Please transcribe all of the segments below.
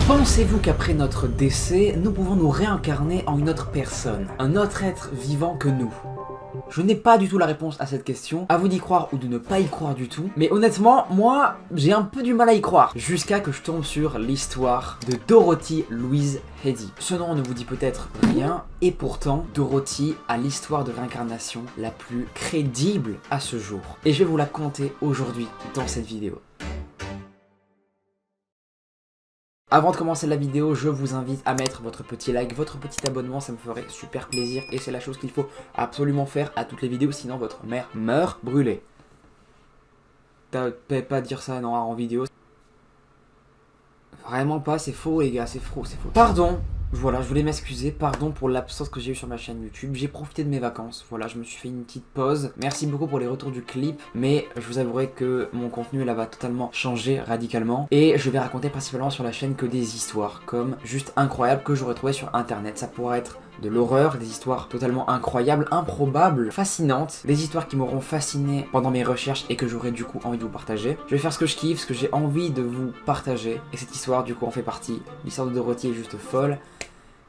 Pensez-vous qu'après notre décès, nous pouvons nous réincarner en une autre personne, un autre être vivant que nous? Je n'ai pas du tout la réponse à cette question, à vous d'y croire ou de ne pas y croire du tout, mais honnêtement, moi, j'ai un peu du mal à y croire, jusqu'à que je tombe sur l'histoire de Dorothy Louise Eddy. Ce nom ne vous dit peut-être rien, et pourtant, Dorothy a l'histoire de réincarnation la plus crédible à ce jour. Et je vais vous la conter aujourd'hui dans cette vidéo. Avant de commencer la vidéo, je vous invite à mettre votre petit like, votre petit abonnement, ça me ferait super plaisir et c'est la chose qu'il faut absolument faire à toutes les vidéos, sinon votre mère meurt brûlée. T'as pas dire ça non en vidéo. Vraiment pas, c'est faux les gars, c'est faux, c'est faux. Pardon, voilà, je voulais m'excuser, pardon pour l'absence que j'ai eu sur ma chaîne YouTube. J'ai profité de mes vacances, voilà, je me suis fait une petite pause. Merci beaucoup pour les retours du clip, mais je vous avouerai que mon contenu là va totalement changer radicalement. Et je vais raconter principalement sur la chaîne que des histoires, comme juste incroyables que j'aurais trouvé sur internet. Ça pourrait être de l'horreur, des histoires totalement incroyables, improbables, fascinantes, des histoires qui m'auront fasciné pendant mes recherches et que j'aurais du coup envie de vous partager. Je vais faire ce que je kiffe, ce que j'ai envie de vous partager, et cette histoire du coup en fait partie. L'histoire de Dorothy est juste folle.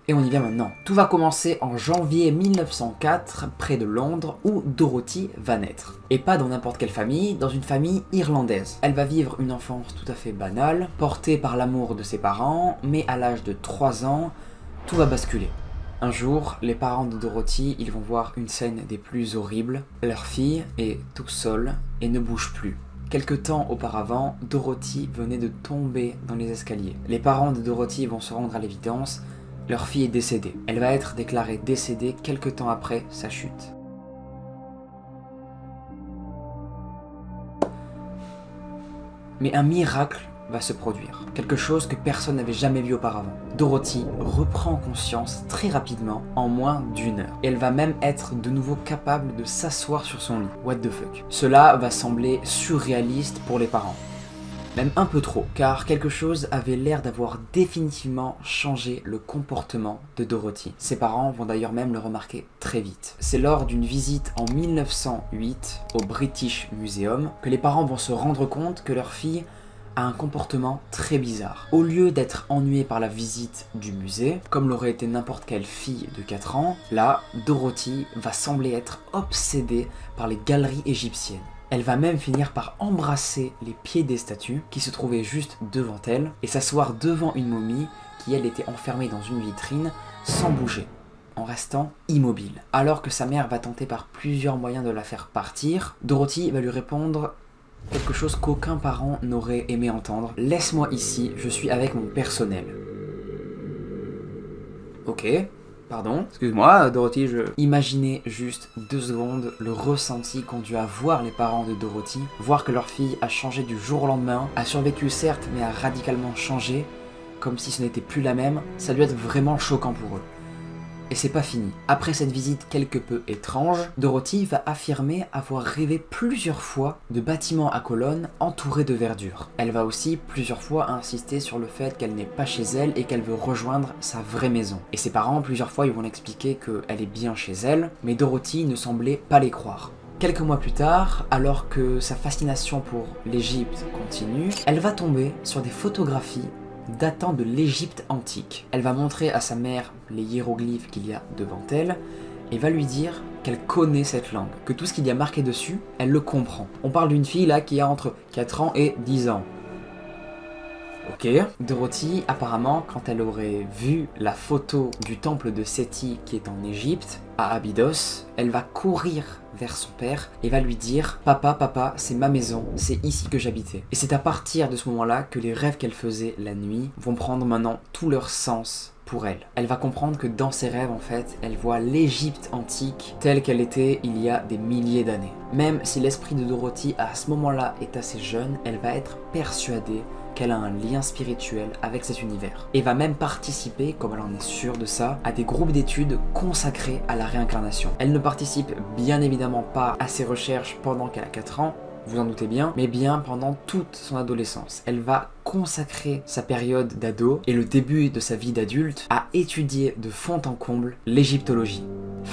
Et on y vient maintenant. Tout va commencer en janvier 1904, près de Londres, où Dorothy va naître. Et pas dans n'importe quelle famille, dans une famille irlandaise. Elle va vivre une enfance tout à fait banale, portée par l'amour de ses parents, mais à l'âge de 3 ans, tout va basculer. Un jour, les parents de Dorothy, ils vont voir une scène des plus horribles. Leur fille est toute seule et ne bouge plus. Quelque temps auparavant, Dorothy venait de tomber dans les escaliers. Les parents de Dorothy vont se rendre à l'évidence. Leur fille est décédée. Elle va être déclarée décédée quelque temps après sa chute. Mais un miracle va se produire. Quelque chose que personne n'avait jamais vu auparavant. Dorothy reprend conscience très rapidement, en moins d'1 heure. Et elle va même être de nouveau capable de s'asseoir sur son lit. What the fuck. Cela va sembler surréaliste pour les parents. Même un peu trop, car quelque chose avait l'air d'avoir définitivement changé le comportement de Dorothy. Ses parents vont d'ailleurs même le remarquer très vite. C'est lors d'une visite en 1908 au British Museum que les parents vont se rendre compte que leur fille a un comportement très bizarre. Au lieu d'être ennuyée par la visite du musée, comme l'aurait été n'importe quelle fille de 4 ans, là, Dorothy va sembler être obsédée par les galeries égyptiennes. Elle va même finir par embrasser les pieds des statues qui se trouvaient juste devant elle et s'asseoir devant une momie qui elle était enfermée dans une vitrine sans bouger, en restant immobile. Alors que sa mère va tenter par plusieurs moyens de la faire partir, Dorothy va lui répondre quelque chose qu'aucun parent n'aurait aimé entendre. « Laisse-moi ici, je suis avec mon personnel. » Ok. Pardon, excuse-moi Dorothy, Imaginez juste 2 secondes le ressenti qu'ont dû avoir les parents de Dorothy, voir que leur fille a changé du jour au lendemain, a survécu certes mais a radicalement changé, comme si ce n'était plus la même, ça doit être vraiment choquant pour eux. Et c'est pas fini. Après cette visite quelque peu étrange, Dorothy va affirmer avoir rêvé plusieurs fois de bâtiments à colonnes entourés de verdure. Elle va aussi plusieurs fois insister sur le fait qu'elle n'est pas chez elle et qu'elle veut rejoindre sa vraie maison. Et ses parents plusieurs fois ils vont l'expliquer qu'elle est bien chez elle, mais Dorothy ne semblait pas les croire. Quelques mois plus tard, alors que sa fascination pour l'Égypte continue, elle va tomber sur des photographies datant de l'Égypte antique. Elle va montrer à sa mère les hiéroglyphes qu'il y a devant elle et va lui dire qu'elle connaît cette langue, que tout ce qu'il y a marqué dessus, elle le comprend. On parle d'une fille là qui a entre 4 ans et 10 ans. Ok. Dorothy, apparemment, quand elle aurait vu la photo du temple de Séti qui est en Égypte, à Abydos, elle va courir vers son père et va lui dire « Papa, papa, c'est ma maison, c'est ici que j'habitais. » Et c'est à partir de ce moment-là que les rêves qu'elle faisait la nuit vont prendre maintenant tout leur sens pour elle. Elle va comprendre que dans ses rêves, en fait, elle voit l'Égypte antique telle qu'elle était il y a des milliers d'années. Même si l'esprit de Dorothy à ce moment-là est assez jeune, elle va être persuadée qu'elle a un lien spirituel avec cet univers. Et va même participer, comme elle en est sûre de ça, à des groupes d'études consacrés à la réincarnation. Elle ne participe bien évidemment pas à ses recherches pendant qu'elle a 4 ans, vous en doutez bien, mais bien pendant toute son adolescence. Elle va consacrer sa période d'ado et le début de sa vie d'adulte à étudier de fond en comble l'égyptologie,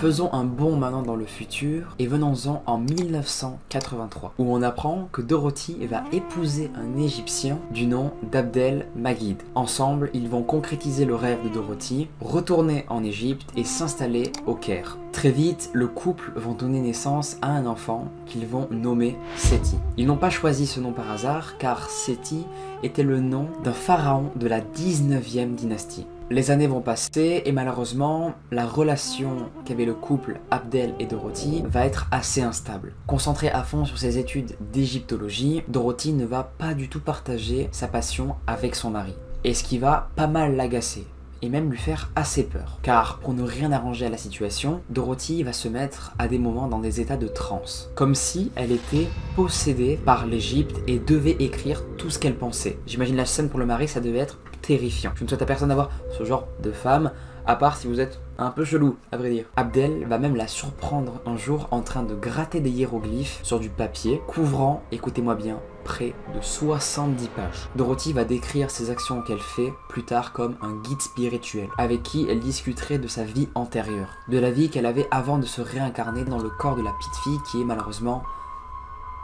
Faisons un bond maintenant dans le futur et venons-en en 1983 où on apprend que Dorothy va épouser un Égyptien du nom d'Abdel Magid. Ensemble, ils vont concrétiser le rêve de Dorothy, retourner en Égypte et s'installer au Caire. Très vite, le couple vont donner naissance à un enfant qu'ils vont nommer Séti. Ils n'ont pas choisi ce nom par hasard car Séti était le nom d'un pharaon de la 19e dynastie. Les années vont passer et malheureusement, la relation qu'avait le couple Abdel et Dorothy va être assez instable. Concentrée à fond sur ses études d'égyptologie, Dorothy ne va pas du tout partager sa passion avec son mari. Et ce qui va pas mal l'agacer et même lui faire assez peur. Car pour ne rien arranger à la situation, Dorothy va se mettre à des moments dans des états de transe. Comme si elle était possédée par l'Égypte et devait écrire tout ce qu'elle pensait. J'imagine la scène pour le mari, ça devait être terrifiant. Je ne souhaite à personne d'avoir ce genre de femme, à part si vous êtes un peu chelou, à vrai dire. Abdel va même la surprendre un jour en train de gratter des hiéroglyphes sur du papier, couvrant, écoutez-moi bien, près de 70 pages. Dorothy va décrire ses actions qu'elle fait plus tard comme un guide spirituel, avec qui elle discuterait de sa vie antérieure, de la vie qu'elle avait avant de se réincarner dans le corps de la petite fille qui est malheureusement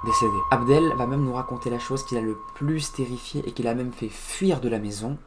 décédée. Abdel va même nous raconter la chose qui l'a le plus terrifié et qui l'a même fait fuir de la maison.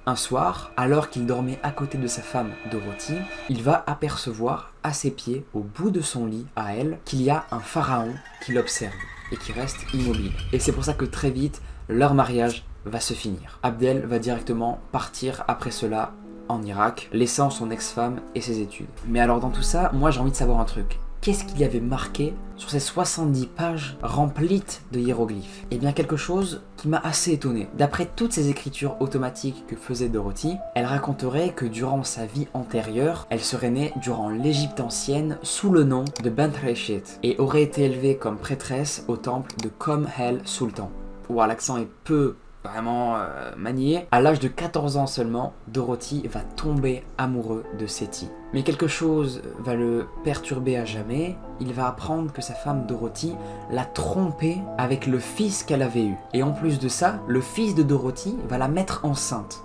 Un soir, alors qu'il dormait à côté de sa femme Dorothy, il va apercevoir à ses pieds, au bout de son lit, à elle, qu'il y a un pharaon qui l'observe et qui reste immobile. Et c'est pour ça que très vite, leur mariage va se finir. Abdel va directement partir après cela en Irak, laissant son ex-femme et ses études. Mais alors dans tout ça, moi j'ai envie de savoir un truc. Qu'est-ce qu'il y avait marqué sur ces 70 pages remplies de hiéroglyphes? Eh bien quelque chose qui m'a assez étonné. D'après toutes ces écritures automatiques que faisait Dorothy, elle raconterait que durant sa vie antérieure, elle serait née durant l'Égypte ancienne sous le nom de Bent Reshit et aurait été élevée comme prêtresse au temple de Kom-El Sultan. Ouah, l'accent est peu vraiment manié. À l'âge de 14 ans seulement, Dorothy va tomber amoureux de Séti. Mais quelque chose va le perturber à jamais. Il va apprendre que sa femme Dorothy l'a trompé avec le fils qu'elle avait eu. Et en plus de ça, le fils de Dorothy va la mettre enceinte.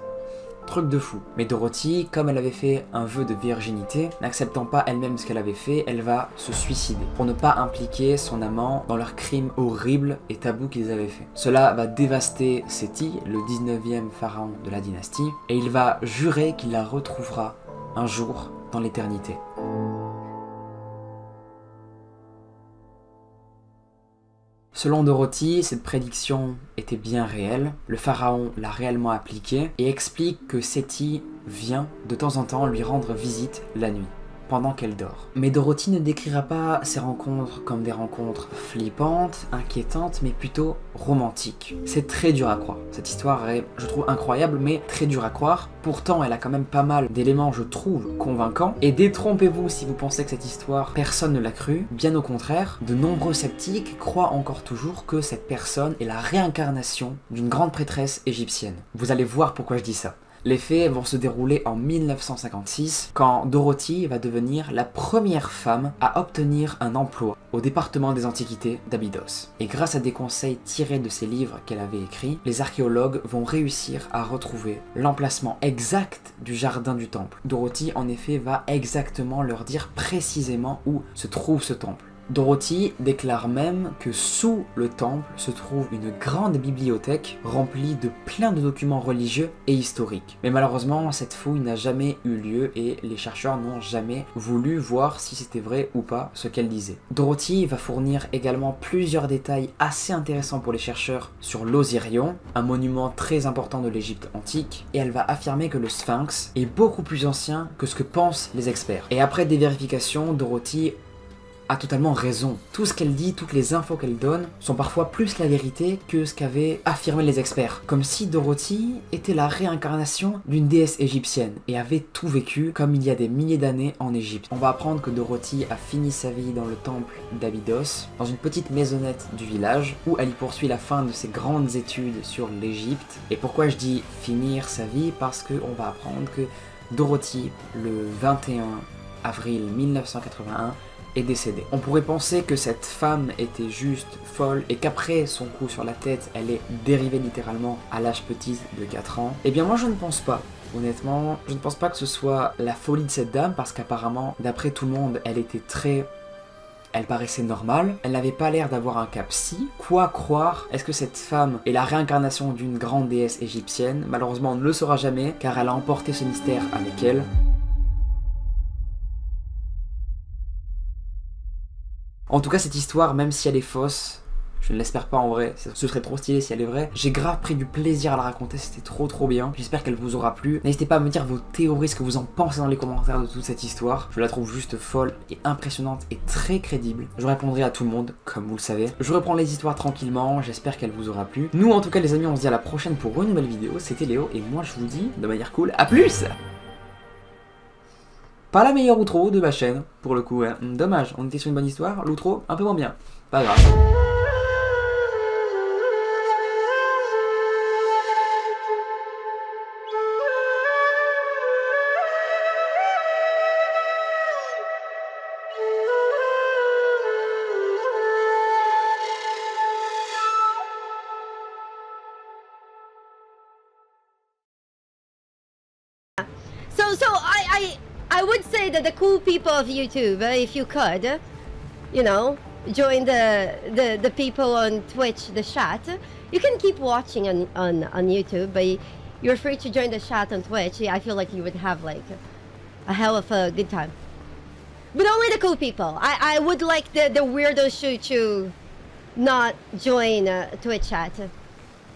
Truc de fou. Mais Dorothy, comme elle avait fait un vœu de virginité, n'acceptant pas elle-même ce qu'elle avait fait, elle va se suicider pour ne pas impliquer son amant dans leurs crimes horribles et tabous qu'ils avaient fait. Cela va dévaster Séti, le 19e pharaon de la dynastie, et il va jurer qu'il la retrouvera un jour dans l'éternité. Selon Dorothy, cette prédiction était bien réelle, le pharaon l'a réellement appliquée et explique que Séti vient de temps en temps lui rendre visite la nuit, pendant qu'elle dort. Mais Dorothy ne décrira pas ces rencontres comme des rencontres flippantes, inquiétantes, mais plutôt romantiques. C'est très dur à croire. Cette histoire est, je trouve, incroyable, mais très dur à croire. Pourtant, elle a quand même pas mal d'éléments, je trouve, convaincants. Et détrompez-vous si vous pensez que cette histoire, personne ne l'a cru. Bien au contraire, de nombreux sceptiques croient encore toujours que cette personne est la réincarnation d'une grande prêtresse égyptienne. Vous allez voir pourquoi je dis ça. Les faits vont se dérouler en 1956, quand Dorothy va devenir la première femme à obtenir un emploi au département des antiquités d'Abydos. Et grâce à des conseils tirés de ses livres qu'elle avait écrits, les archéologues vont réussir à retrouver l'emplacement exact du jardin du temple. Dorothy, en effet, va exactement leur dire précisément où se trouve ce temple. Dorothy déclare même que sous le temple se trouve une grande bibliothèque remplie de plein de documents religieux et historiques. Mais malheureusement, cette fouille n'a jamais eu lieu et les chercheurs n'ont jamais voulu voir si c'était vrai ou pas ce qu'elle disait. Dorothy va fournir également plusieurs détails assez intéressants pour les chercheurs sur l'Osirion, un monument très important de l'Égypte antique, et elle va affirmer que le Sphinx est beaucoup plus ancien que ce que pensent les experts. Et après des vérifications, Dorothy a totalement raison. Tout ce qu'elle dit, toutes les infos qu'elle donne sont parfois plus la vérité que ce qu'avaient affirmé les experts. Comme si Dorothy était la réincarnation d'une déesse égyptienne et avait tout vécu comme il y a des milliers d'années en Égypte. On va apprendre que Dorothy a fini sa vie dans le temple d'Abydos, dans une petite maisonnette du village, où elle y poursuit la fin de ses grandes études sur l'Égypte. Et pourquoi je dis finir sa vie? Parce qu'on va apprendre que Dorothy, le 21 avril 1981, est décédée. On pourrait penser que cette femme était juste folle et qu'après son coup sur la tête, elle est dérivée littéralement à l'âge petit de 4 ans. Eh bien moi je ne pense pas. Honnêtement, je ne pense pas que ce soit la folie de cette dame parce qu'apparemment, d'après tout le monde, elle paraissait normale, elle n'avait pas l'air d'avoir un cas psy. Quoi croire? Est-ce que cette femme est la réincarnation d'une grande déesse égyptienne? Malheureusement, on ne le saura jamais, car elle a emporté ce mystère avec elle. En tout cas, cette histoire, même si elle est fausse, je ne l'espère pas en vrai, ce serait trop stylé si elle est vraie. J'ai grave pris du plaisir à la raconter, c'était trop bien. J'espère qu'elle vous aura plu. N'hésitez pas à me dire vos théories, ce que vous en pensez dans les commentaires de toute cette histoire. Je la trouve juste folle et impressionnante et très crédible. Je répondrai à tout le monde, comme vous le savez. Je reprends les histoires tranquillement, j'espère qu'elle vous aura plu. Nous, en tout cas les amis, on se dit à la prochaine pour une nouvelle vidéo. C'était Léo et moi je vous dis, de manière cool, à plus! Pas la meilleure outro de ma chaîne, pour le coup, hein. Dommage, on était sur une bonne histoire, l'outro un peu moins bien. Pas grave. I would say that the cool people of YouTube, if you could, you know, join the people on Twitch, the chat. You can keep watching on YouTube, but you're free to join the chat on Twitch. I feel like you would have like a hell of a good time. But only the cool people. I would like the weirdos to not join Twitch chat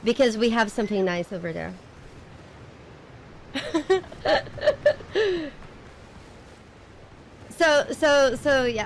because we have something nice over there. So yeah.